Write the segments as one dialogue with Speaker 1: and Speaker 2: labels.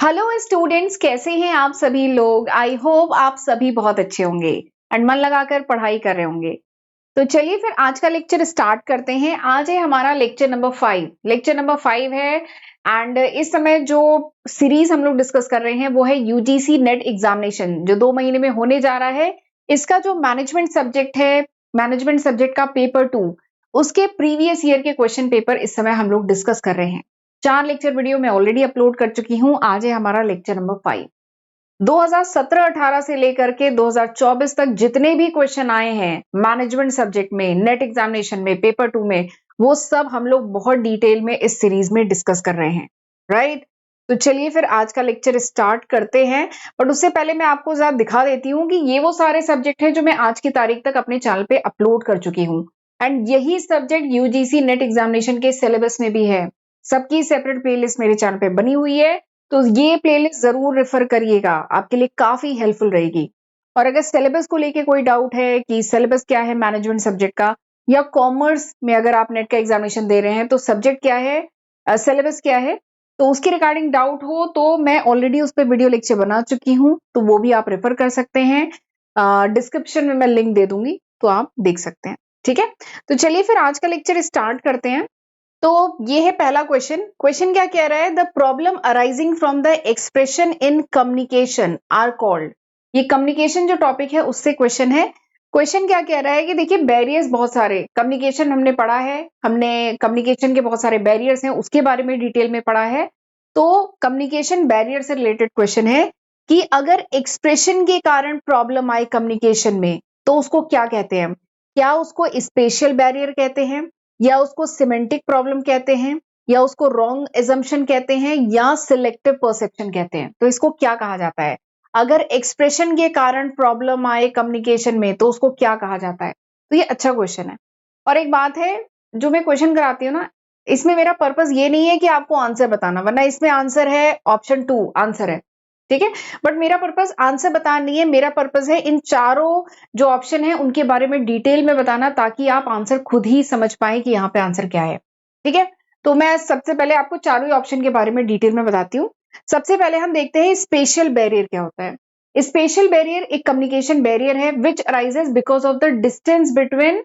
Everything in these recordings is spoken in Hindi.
Speaker 1: हेलो स्टूडेंट्स, कैसे हैं आप सभी लोग। आई होप आप सभी बहुत अच्छे होंगे एंड मन लगाकर पढ़ाई कर रहे होंगे। तो चलिए फिर आज का लेक्चर स्टार्ट करते हैं। आज है हमारा लेक्चर नंबर 5। लेक्चर नंबर 5 है एंड इस समय जो सीरीज हम लोग डिस्कस कर रहे हैं वो है यूजीसी नेट एग्जामिनेशन जो 2 महीने में होने जा रहा है। इसका जो मैनेजमेंट सब्जेक्ट है, मैनेजमेंट सब्जेक्ट का पेपर 2, उसके प्रीवियस ईयर के क्वेश्चन पेपर इस समय हम लोग डिस्कस कर रहे हैं। 4 लेक्चर वीडियो मैं ऑलरेडी अपलोड कर चुकी हूं। आज है हमारा लेक्चर नंबर 5। 2017-18 से लेकर के 2024 तक जितने भी क्वेश्चन आए हैं मैनेजमेंट सब्जेक्ट में, नेट एग्जामिनेशन में, पेपर 2 में, वो सब हम लोग बहुत डिटेल में इस सीरीज में डिस्कस कर रहे हैं। राइट? तो चलिए फिर आज का लेक्चर स्टार्ट करते हैं। बट उससे पहले मैं आपको जरा दिखा देती हूँ कि ये वो सारे सब्जेक्ट हैं जो मैं आज की तारीख तक अपने चैनल पे अपलोड कर चुकी हूँ एंड यही सब्जेक्ट यूजीसी नेट एग्जामिनेशन के सिलेबस में भी है। सबकी सेपरेट प्लेलिस्ट मेरे चैनल पे बनी हुई है, तो ये प्लेलिस्ट जरूर रेफर करिएगा, आपके लिए काफी हेल्पफुल रहेगी। और अगर सिलेबस को लेके कोई डाउट है कि सिलेबस क्या है मैनेजमेंट सब्जेक्ट का, या कॉमर्स में अगर आप नेट का एग्जामिनेशन दे रहे हैं तो सब्जेक्ट क्या है, सिलेबस क्या है, तो उसके रिगार्डिंग डाउट हो तो मैं ऑलरेडी उस पर वीडियो लेक्चर बना चुकी हूँ, तो वो भी आप रेफर कर सकते हैं। डिस्क्रिप्शन में मैं लिंक दे दूंगी, तो आप देख सकते हैं। ठीक है, तो चलिए फिर आज का लेक्चर स्टार्ट करते हैं। तो ये है पहला क्वेश्चन। क्वेश्चन क्या कह रहा है? The problem arising from the expression in communication are called. ये कम्युनिकेशन जो टॉपिक है उससे क्वेश्चन है। क्वेश्चन क्या कह रहा है कि देखिए बैरियर्स बहुत सारे, कम्युनिकेशन हमने पढ़ा है, हमने कम्युनिकेशन के बहुत सारे बैरियर्स हैं उसके बारे में डिटेल में पढ़ा है। तो कम्युनिकेशन बैरियर से रिलेटेड क्वेश्चन है कि अगर एक्सप्रेशन के कारण प्रॉब्लम आए कम्युनिकेशन में तो उसको क्या कहते हैं। क्या उसको स्पेशल बैरियर कहते हैं, या उसको सिमेंटिक प्रॉब्लम कहते हैं, या उसको रॉन्ग एजम्पशन कहते हैं, या सिलेक्टिव परसेप्शन कहते हैं। तो इसको क्या कहा जाता है? अगर एक्सप्रेशन के कारण प्रॉब्लम आए कम्युनिकेशन में तो उसको क्या कहा जाता है? तो ये अच्छा क्वेश्चन है। और एक बात है, जो मैं क्वेश्चन कराती हूँ ना, इसमें मेरा पर्पस ये नहीं है कि आपको आंसर बताना, वरना इसमें आंसर है ऑप्शन 2 आंसर है। ठीक है, बट मेरा पर्पस आंसर बताना नहीं है, मेरा पर्पस है इन चारों जो ऑप्शन है उनके बारे में डिटेल में बताना, ताकि आप आंसर खुद ही समझ पाए कि यहाँ पे आंसर क्या है। ठीक है, तो मैं सबसे पहले आपको चारों ही ऑप्शन के बारे में डिटेल में बताती हूँ। सबसे पहले हम देखते हैं स्पेशल बैरियर क्या होता है। स्पेशल बैरियर एक कम्युनिकेशन बैरियर है which arises because of the distance between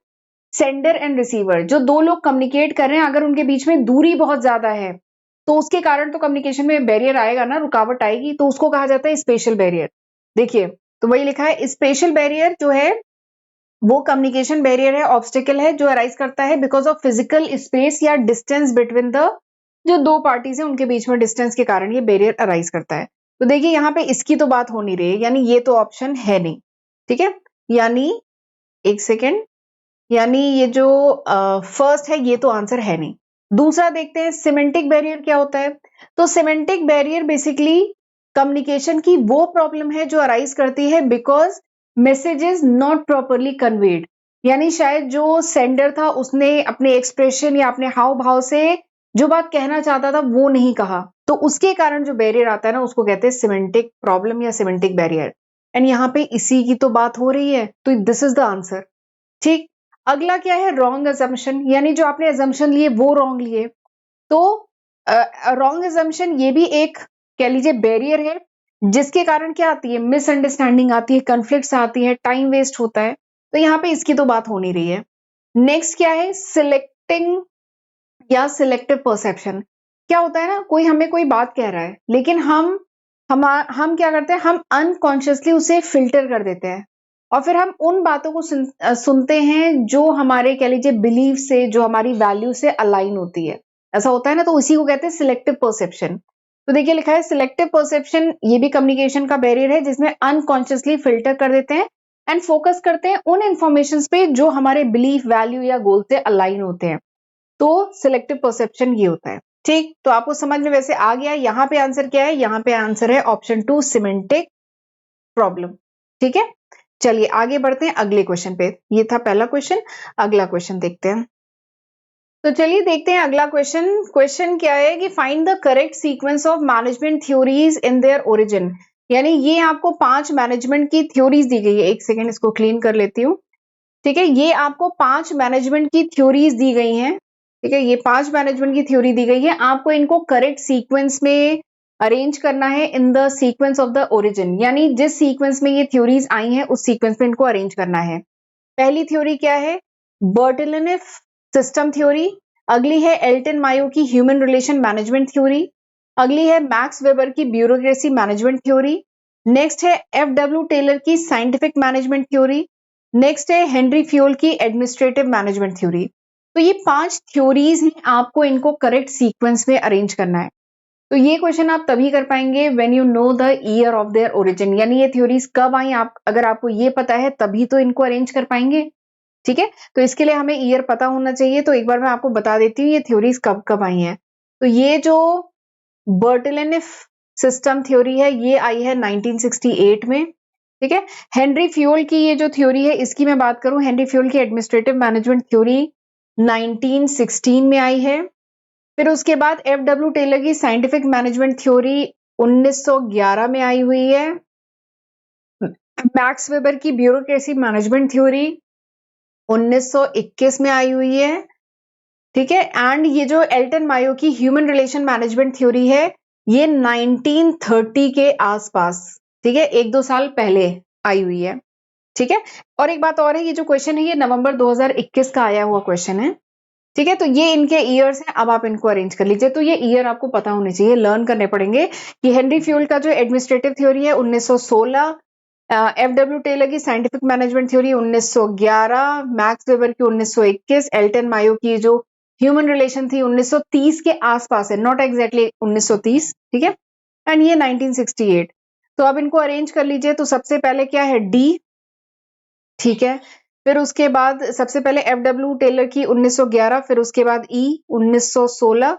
Speaker 1: sender and receiver. जो दो लोग कम्युनिकेट कर रहे हैं, अगर उनके बीच में दूरी बहुत ज्यादा है तो उसके कारण तो कम्युनिकेशन में बैरियर आएगा ना, रुकावट आएगी, तो उसको कहा जाता है स्पेशल बैरियर। देखिए, तो वही लिखा है, स्पेशल बैरियर जो है वो कम्युनिकेशन बैरियर है, ऑब्स्टिकल है जो अराइज करता है बिकॉज ऑफ फिजिकल स्पेस या डिस्टेंस बिटवीन द जो दो पार्टीज है उनके बीच में डिस्टेंस के कारण ये बैरियर अराइज करता है। तो देखिए यहाँ पे इसकी तो बात हो नहीं रही है, यानी ये तो ऑप्शन है नहीं। ठीक है, यानी एक सेकेंड, यानी ये जो फर्स्ट है ये तो आंसर है नहीं। दूसरा देखते हैं सिमेंटिक बैरियर क्या होता है। तो सिमेंटिक बैरियर बेसिकली कम्युनिकेशन की वो प्रॉब्लम है जो अराइज करती है because messages not properly conveyed. यानी शायद जो सेंडर था उसने अपने एक्सप्रेशन या अपने हाव भाव से जो बात कहना चाहता था वो नहीं कहा, तो उसके कारण जो बैरियर आता है ना उसको कहते हैं सिमेंटिक प्रॉब्लम या सिमेंटिक बैरियर। एंड यहाँ पे इसी की तो बात हो रही है, तो दिस इज द आंसर। ठीक, अगला क्या है? रॉन्ग अजम्पशन, यानी जो आपने अजम्पशन लिए वो रॉन्ग लिए। तो रॉन्ग अजम्पशन ये भी एक कह लीजिए बैरियर है जिसके कारण क्या आती है? मिसअंडरस्टैंडिंग आती है, कॉन्फ्लिक्ट्स आती है, टाइम वेस्ट होता है। तो यहाँ पे इसकी तो बात हो नहीं रही है। नेक्स्ट क्या है? सिलेक्टिंग या सिलेक्टिव परसेप्शन। क्या होता है ना, कोई हमें कोई बात कह रहा है लेकिन हम क्या करते हैं, हम अनकॉन्शियसली उसे फिल्टर कर देते हैं और फिर हम उन बातों को सुनते हैं जो हमारे कह लीजिए बिलीफ से, जो हमारी वैल्यू से अलाइन होती है। ऐसा होता है ना, तो उसी को कहते हैं सिलेक्टिव परसेप्शन। तो देखिए लिखा है सिलेक्टिव परसेप्शन, ये भी कम्युनिकेशन का बैरियर है जिसमें अनकॉन्शियसली फिल्टर कर देते हैं एंड फोकस करते हैं उन इंफॉर्मेशन पे जो हमारे बिलीफ, वैल्यू या गोल से अलाइन होते हैं। तो सिलेक्टिव परसेप्शन ये होता है। ठीक, तो आपको समझ में वैसे आ गया। यहाँ पे आंसर क्या है? यहाँ पे आंसर है ऑप्शन 2 सिमेंटिक प्रॉब्लम। ठीक है, चलिए आगे बढ़ते हैं अगले क्वेश्चन पे। ये था पहला क्वेश्चन, अगला क्वेश्चन देखते हैं। तो चलिए देखते हैं अगला क्वेश्चन। क्वेश्चन क्या है कि find the correct sequence of management theories in their origin. यानी ये आपको 5 मैनेजमेंट की थ्योरीज दी गई है। एक सेकेंड, इसको क्लीन कर लेती हूँ। ठीक है, ये आपको 5 मैनेजमेंट की थ्योरीज दी गई हैं। ठीक है, ये 5 मैनेजमेंट की थ्योरी दी गई है, आपको इनको करेक्ट सीक्वेंस में अरेंज करना है in the sequence of the origin, यानी जिस सीक्वेंस में ये थ्योरीज आई हैं उस सीक्वेंस में इनको अरेंज करना है। पहली थ्योरी क्या है? बर्टलेनेफ सिस्टम थ्योरी। अगली है एल्टन मायो की ह्यूमन रिलेशन मैनेजमेंट थ्योरी। अगली है मैक्स वेबर की ब्यूरोक्रेसी मैनेजमेंट थ्योरी। नेक्स्ट है एफ.डब्ल्यू. टेलर की साइंटिफिक मैनेजमेंट थ्योरी। नेक्स्ट है हेनरी फ्यूल की एडमिनिस्ट्रेटिव मैनेजमेंट थ्योरी। तो ये 5 थ्योरीज हैं, आपको इनको करेक्ट सीक्वेंस में अरेंज करना है। तो ये क्वेश्चन आप तभी कर पाएंगे when you know the year of their origin, यानी ये थ्योरीज कब आई, आप अगर आपको ये पता है तभी तो इनको अरेंज कर पाएंगे। ठीक है, तो इसके लिए हमें ईयर पता होना चाहिए। तो एक बार मैं आपको बता देती हूँ ये थ्योरीज कब कब आई हैं। तो ये जो बर्टलेनेफ सिस्टम थ्योरी है ये आई है 1968 में। ठीक है, हेनरी फ्यूल की ये जो थ्योरी है इसकी मैं बात करूं, हेनरी फ्यूल की एडमिनिस्ट्रेटिव मैनेजमेंट थ्योरी 1916 में आई है। फिर उसके बाद एफ.डब्ल्यू. टेलर की साइंटिफिक मैनेजमेंट थ्योरी 1911 में आई हुई है। मैक्स वेबर की ब्यूरोक्रेसी मैनेजमेंट थ्योरी 1921 में आई हुई है। ठीक है, एंड ये जो एल्टन मायो की ह्यूमन रिलेशन मैनेजमेंट थ्योरी है ये 1930 के आसपास, ठीक है, 1-2 साल पहले आई हुई है। ठीक है, और एक बात और है, ये जो क्वेश्चन है ये नवंबर 2021 का आया हुआ क्वेश्चन है। ठीक है, तो ये इनके ईयर्स हैं, अब आप इनको अरेंज कर लीजिए। तो ये ईयर आपको पता होने चाहिए, लर्न करने पड़ेंगे कि हेनरी फ्यूल का जो एडमिनिस्ट्रेटिव थ्योरी है 1916, एफ.डब्ल्यू. टेलर की scientific management theory 1911, max weber की 1921, एल्टन मायो की जो ह्यूमन रिलेशन थी 1930 के आसपास है, नॉट एग्जैक्टली 1930। ठीक है, एंड ये 1968। तो अब इनको अरेंज कर लीजिए। तो सबसे पहले क्या है? डी। ठीक है, फिर उसके बाद सबसे पहले एफ.डब्ल्यू. टेलर की 1911, फिर उसके बाद ई 1916,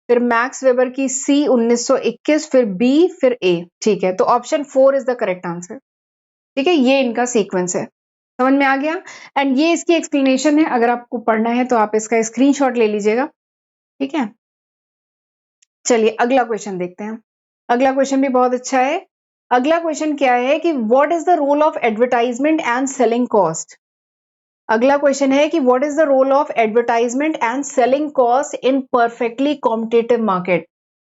Speaker 1: फिर मैक्स वेबर की सी 1921, फिर बी, फिर ए। ठीक है, तो option 4 is the correct answer. ठीक है, ये इनका सीक्वेंस है, समझ में आ गया। एंड ये इसकी एक्सप्लेनेशन है, अगर आपको पढ़ना है तो आप इसका स्क्रीनशॉट ले लीजिएगा। ठीक है, चलिए अगला क्वेश्चन देखते हैं। अगला क्वेश्चन भी बहुत अच्छा है। अगला क्वेश्चन क्या है कि what is the role of advertisement and selling cost. अगला क्वेश्चन है कि what is the role of advertisement and selling cost in perfectly competitive market.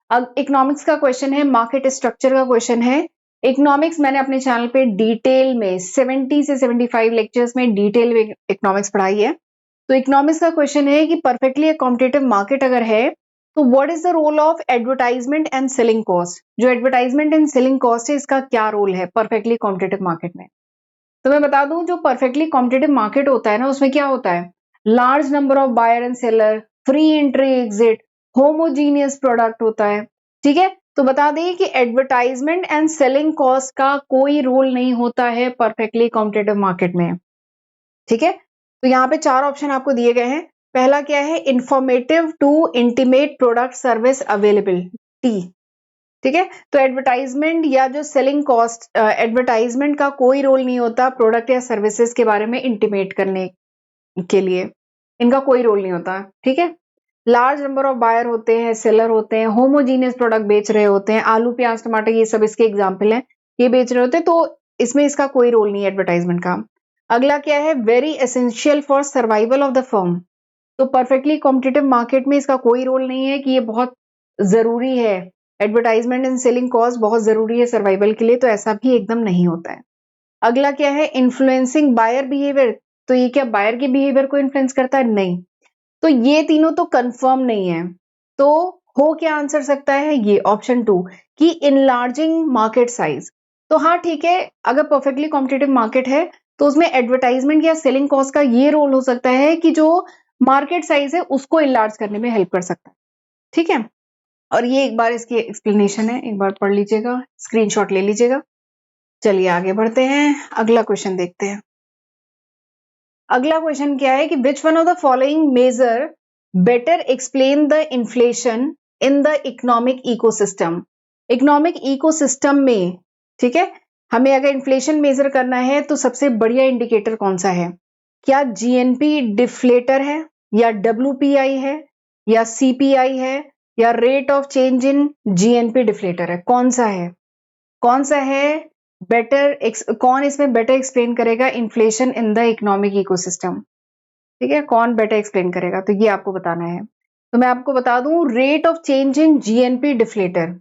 Speaker 1: अब इकोनॉमिक्स का क्वेश्चन है, मार्केट स्ट्रक्चर का क्वेश्चन है। इकोनॉमिक्स मैंने अपने चैनल पे डिटेल में 70 से 75 लेक्चर्स में डिटेल में इकोनॉमिक्स पढ़ाई है। तो इकोनॉमिक्स का क्वेश्चन है कि परफेक्टली कॉम्पिटिटिव मार्केट अगर है तो what is the role of advertisement and selling cost. जो एडवर्टाइजमेंट एंड सेलिंग कॉस्ट है इसका क्या रोल है परफेक्टली कॉम्पिटिटिव मार्केट में। तो मैं बता दूं, जो परफेक्टली कॉम्पिटिटिव मार्केट होता है ना उसमें क्या होता है? Large number of buyer and seller, free entry exit, homogeneous product होता है। ठीक है, तो बता दें कि एडवर्टाइजमेंट एंड सेलिंग कॉस्ट का कोई रोल नहीं होता है परफेक्टली कॉम्पिटिटिव मार्केट में। ठीक है, तो यहाँ पे 4 ऑप्शन आपको दिए गए हैं। पहला क्या है? Informative to intimate product service availability. ठीक है, तो एडवर्टाइजमेंट या जो सेलिंग कॉस्ट, एडवर्टाइजमेंट का कोई रोल नहीं होता प्रोडक्ट या सर्विसेज के बारे में इंटीमेट करने के लिए, इनका कोई रोल नहीं होता। ठीक है, लार्ज नंबर ऑफ बायर होते हैं, सेलर होते हैं, होमोजीनियस प्रोडक्ट बेच रहे होते हैं, आलू प्याज टमाटर ये सब इसके एग्जाम्पल हैं, ये बेच रहे होते हैं, तो इसमें इसका कोई रोल नहीं है एडवर्टाइजमेंट का। अगला क्या है? Very essential for survival of the firm. तो परफेक्टली कॉम्पिटिटिव मार्केट में इसका कोई रोल नहीं है कि ये बहुत जरूरी है, एडवर्टाइजमेंट एंड सेलिंग कॉस्ट बहुत जरूरी है सर्वाइवल के लिए, तो ऐसा भी एकदम नहीं होता है। अगला क्या है? Influencing buyer behaviour. तो ये क्या बायर के बिहेवियर को इन्फ्लुएंस करता है? नहीं। तो ये तीनों तो कंफर्म नहीं है। तो हो क्या आंसर सकता है? ये ऑप्शन 2 कि इनलार्जिंग मार्केट साइज। तो हाँ ठीक है, अगर परफेक्टली कॉम्पिटिटिव मार्केट है तो उसमें एडवर्टाइजमेंट या सेलिंग कॉस्ट का ये रोल हो सकता है कि जो मार्केट साइज है उसको इनलार्ज करने में हेल्प कर सकता है। ठीक है, और ये एक बार इसकी एक्सप्लेनेशन है, एक बार पढ़ लीजिएगा, स्क्रीनशॉट ले लीजिएगा। चलिए आगे बढ़ते हैं, अगला क्वेश्चन देखते हैं। अगला क्वेश्चन क्या है कि which one of the following measure better explain the inflation in the economic ecosystem. Economic ecosystem में, ठीक है, हमें अगर इन्फ्लेशन मेजर करना है तो सबसे बढ़िया इंडिकेटर कौन सा है? क्या जीएनपी डिफ्लेटर है, या डब्ल्यूपीआई है, या सीपीआई है, या rate of change in GNP deflator है? कौन सा है? कौन सा है बेटर, कौन इसमें बेटर एक्सप्लेन करेगा inflation in the economic ecosystem? ठीक है, कौन बेटर एक्सप्लेन करेगा, तो ये आपको बताना है। तो मैं आपको बता दूं, rate of change in GNP deflator.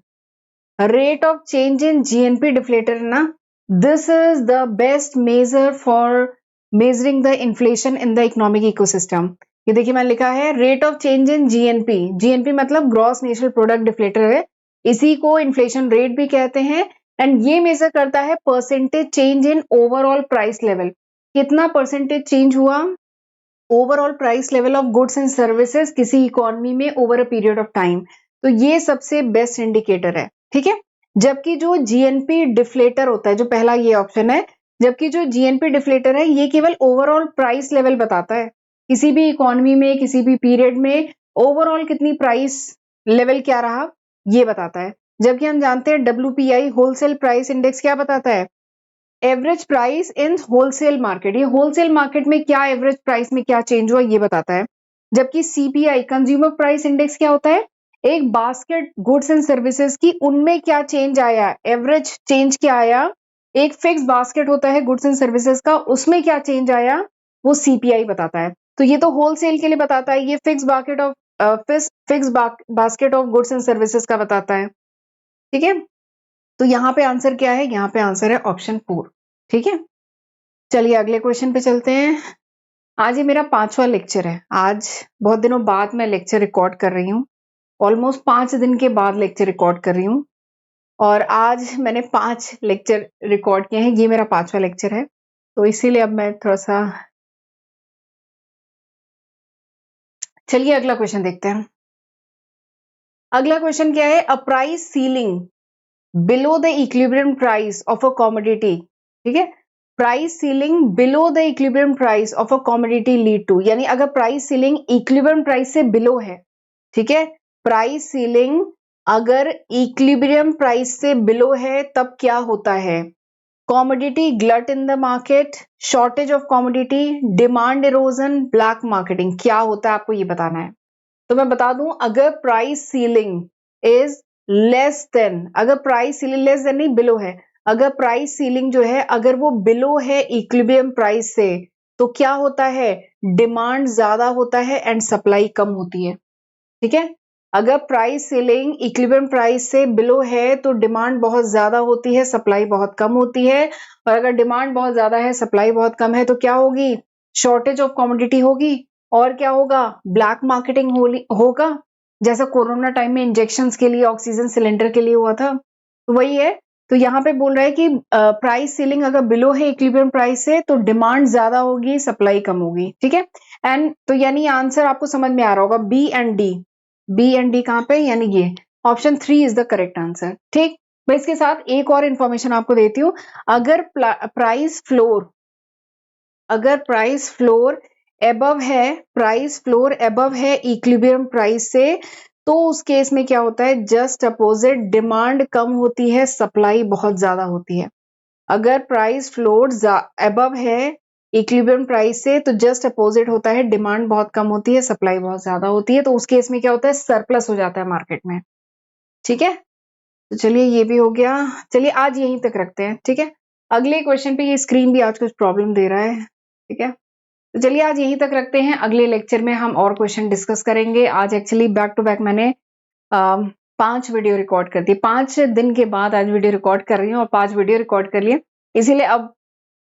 Speaker 1: Rate of change in GNP deflator ना, this is the best measure for measuring the inflation in the economic ecosystem. ये देखिए मैंने लिखा है rate of change in GNP, GNP मतलब ग्रॉस नेशनल प्रोडक्ट डिफ्लेटर है, इसी को इन्फ्लेशन रेट भी कहते हैं। एंड ये मेजर करता है percentage change in overall price level, कितना परसेंटेज चेंज हुआ overall price level of goods and services किसी इकोनॉमी में over a period of time. तो ये सबसे बेस्ट इंडिकेटर है, ठीक है। जबकि जो जीएनपी डिफ्लेटर होता है, जो पहला ये ऑप्शन है, जबकि जो जीएनपी डिफ्लेटर है ये केवल ओवरऑल प्राइस लेवल बताता है, किसी भी इकोनॉमी में किसी भी पीरियड में ओवरऑल कितनी प्राइस लेवल क्या रहा ये बताता है। जबकि हम जानते हैं WPI होलसेल प्राइस इंडेक्स क्या बताता है, average price in wholesale market, ये होलसेल मार्केट में क्या एवरेज प्राइस में क्या चेंज हुआ ये बताता है। जबकि CPI कंज्यूमर प्राइस इंडेक्स क्या होता है, एक बास्केट गुड्स एंड सर्विसेज की उनमें क्या चेंज आया, एवरेज चेंज क्या आया, एक फिक्स बास्केट होता है गुड्स एंड सर्विसेज का, उसमें क्या चेंज आया वो CPI बताता है। तो ये तो होलसेल के लिए बताता है, ये fix basket of goods and services का बताता है, ठीक है। तो यहाँ पे आंसर क्या है, यहाँ पे आंसर है ऑप्शन 4, ठीक है। चलिए अगले क्वेश्चन पे चलते हैं। आज ये मेरा 5वां लेक्चर है, आज बहुत दिनों बाद मैं लेक्चर रिकॉर्ड कर रही हूँ, ऑलमोस्ट 5 दिन के बाद लेक्चर रिकॉर्ड कर रही हूँ, और आज मैंने 5 लेक्चर रिकॉर्ड किए हैं, ये मेरा 5वां लेक्चर है, तो इसीलिए अब मैं थोड़ा सा, चलिए अगला क्वेश्चन देखते हैं। अगला क्वेश्चन क्या है, a price ceiling below the equilibrium price of a commodity, ठीक है। Price ceiling below the equilibrium price of a commodity lead to, यानी अगर प्राइस सीलिंग इक्विलिब्रियम प्राइस से बिलो है, ठीक है, प्राइस सीलिंग अगर इक्विलिब्रियम प्राइस से बिलो है तब क्या होता है, commodity glut in the market, shortage of commodity, demand erosion, black marketing, क्या होता है आपको ये बताना है। तो मैं बता दूं, अगर price ceiling is less than, अगर प्राइस सीलिंग लेस देन नहीं बिलो है, अगर प्राइस सीलिंग जो है अगर वो बिलो है इक्विलिब्रियम प्राइस से, तो क्या होता है, डिमांड ज्यादा होता है एंड सप्लाई कम होती है, ठीक है। अगर प्राइस सीलिंग इक्विलिब्रियम प्राइस से बिलो है तो डिमांड बहुत ज्यादा होती है, सप्लाई बहुत कम होती है, और अगर डिमांड बहुत ज्यादा है सप्लाई बहुत कम है तो क्या होगी, शॉर्टेज ऑफ कमोडिटी होगी, और क्या होगा, ब्लैक मार्केटिंग होगा, जैसा कोरोना टाइम में इंजेक्शंस के लिए ऑक्सीजन सिलेंडर के लिए हुआ था, तो वही है। तो यहाँ पे बोल रहा है कि प्राइस सीलिंग अगर बिलो है इक्विलिब्रियम प्राइस से तो डिमांड ज्यादा होगी सप्लाई कम होगी, ठीक है। एंड तो यानी आंसर आपको समझ में आ रहा होगा, बी एंड डी कहाँ पे, यानी ये option 3 is the correct answer, ठीक। मैं इसके साथ एक और इंफॉर्मेशन आपको देती हूँ, अगर प्राइस फ्लोर, अगर प्राइस फ्लोर एबव है, प्राइस फ्लोर एबव है इक्विलिब्रियम प्राइस से, तो उस केस में क्या होता है, जस्ट अपोजिट, डिमांड कम होती है सप्लाई बहुत ज्यादा होती है। अगर प्राइस फ्लोर एबव है इक्विलिब्रियम प्राइस से तो जस्ट अपोजिट होता है, डिमांड बहुत कम होती है सप्लाई बहुत ज्यादा होती है, तो उस केस में क्या होता है, सरप्लस हो जाता है मार्केट में, ठीक है। तो चलिए ये भी हो गया, चलिए आज यहीं तक रखते हैं, ठीक है। अगले क्वेश्चन पे, ये स्क्रीन भी आज कुछ प्रॉब्लम दे रहा है, ठीक है। तो चलिए आज यहीं तक रखते हैं, अगले लेक्चर में हम और क्वेश्चन डिस्कस करेंगे। आज एक्चुअली बैक टू बैक मैंने 5 वीडियो रिकॉर्ड कर दी, 5 दिन के बाद आज वीडियो रिकॉर्ड कर रही हूँ और 5 वीडियो रिकॉर्ड कर लिए, इसीलिए अब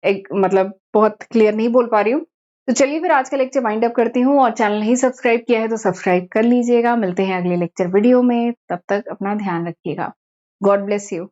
Speaker 1: एक मतलब बहुत क्लियर नहीं बोल पा रही हूँ। तो चलिए फिर आज का लेक्चर वाइंड अप करती हूँ, और चैनल नहीं सब्सक्राइब किया है तो सब्सक्राइब कर लीजिएगा। मिलते हैं अगले लेक्चर वीडियो में, तब तक अपना ध्यान रखिएगा। God bless you.